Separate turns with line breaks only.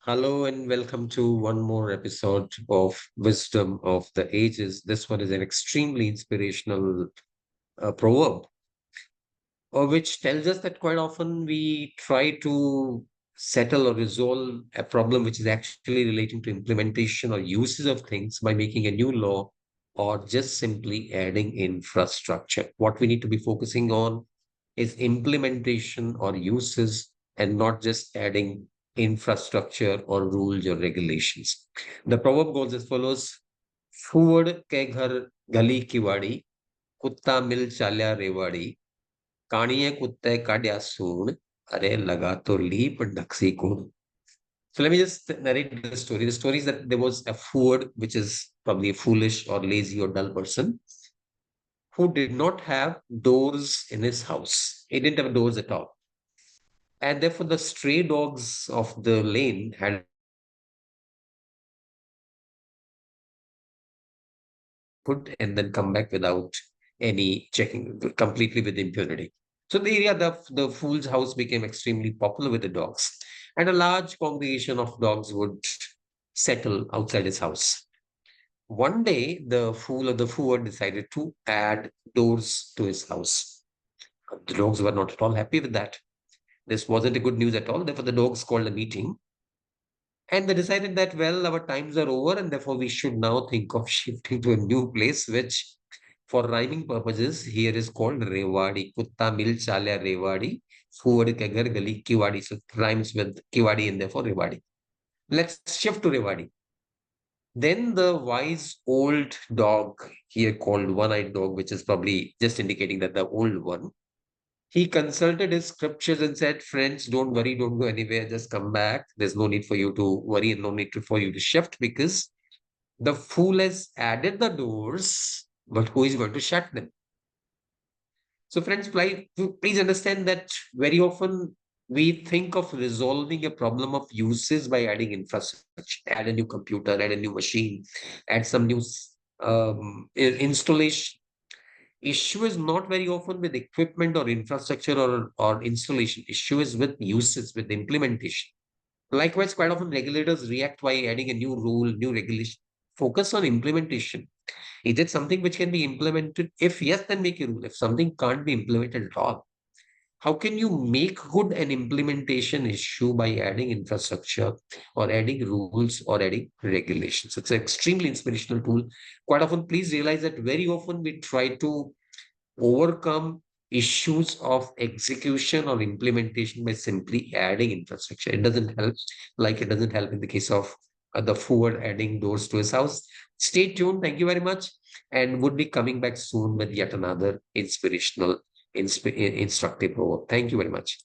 Hello and welcome to one more episode of Wisdom of the Ages. This one is an extremely inspirational proverb, which tells us that quite often we try to settle or resolve a problem which is actually relating to implementation or uses of things by making a new law or just simply adding infrastructure. What we need to be focusing on is implementation or uses and not just adding infrastructure or rules or regulations. The proverb goes as follows: फूवड़ के घर गली किवाड़ी कुत्ता मिल चाल्या रेवाड़ी काणिये कुत्ते काड्या सूण अरे लगा तो leap ढक्सी कूण. So let me just narrate the story. The story is that there was a fool, which is probably a foolish or lazy or dull person, who did not have doors in his house. He didn't have doors at all. And therefore, the stray dogs of the lane had put and then come back without any checking, completely with impunity. So the area, the fool's house became extremely popular with the dogs, and a large congregation of dogs would settle outside his house. One day, the fool or the fool decided to add doors to his house. The dogs were not at all happy with that. This wasn't a good news at all. Therefore, the dogs called a meeting and they decided that, well, our times are over and therefore we should now think of shifting to a new place, which for rhyming purposes here is called Rewadi. Kutta mil chalya Rewadi. Forward ke ghar gali Kiwadi. So it rhymes with Kiwadi and therefore Rewadi. Let's shift to Rewadi. Then the wise old dog, here called one-eyed dog, which is probably just indicating that the old one, he consulted his scriptures and said, friends, don't worry, don't go anywhere, just come back. There's no need for you to worry and no need for you to shift because the fool has added the doors, but who is going to shut them? So, friends, please understand that very often we think of resolving a problem of uses by adding infrastructure, add a new computer, add a new machine, add some new installation. Issue is not very often with equipment or infrastructure or installation. Issue is with uses, with implementation. Likewise, quite often regulators react by adding a new rule, new regulation. Focus on implementation. Is it something which can be implemented? If yes, then make a rule. If something can't be implemented at all, how can you make good an implementation issue by adding infrastructure or adding rules or adding regulations? It's an extremely inspirational tool. Quite often, please realize that very often we try to overcome issues of execution or implementation by simply adding infrastructure. It doesn't help, like it doesn't help in the case of the forward adding doors to his house. Stay tuned. Thank you very much. And would be coming back soon with yet another inspirational, instructive proverb. Thank you very much.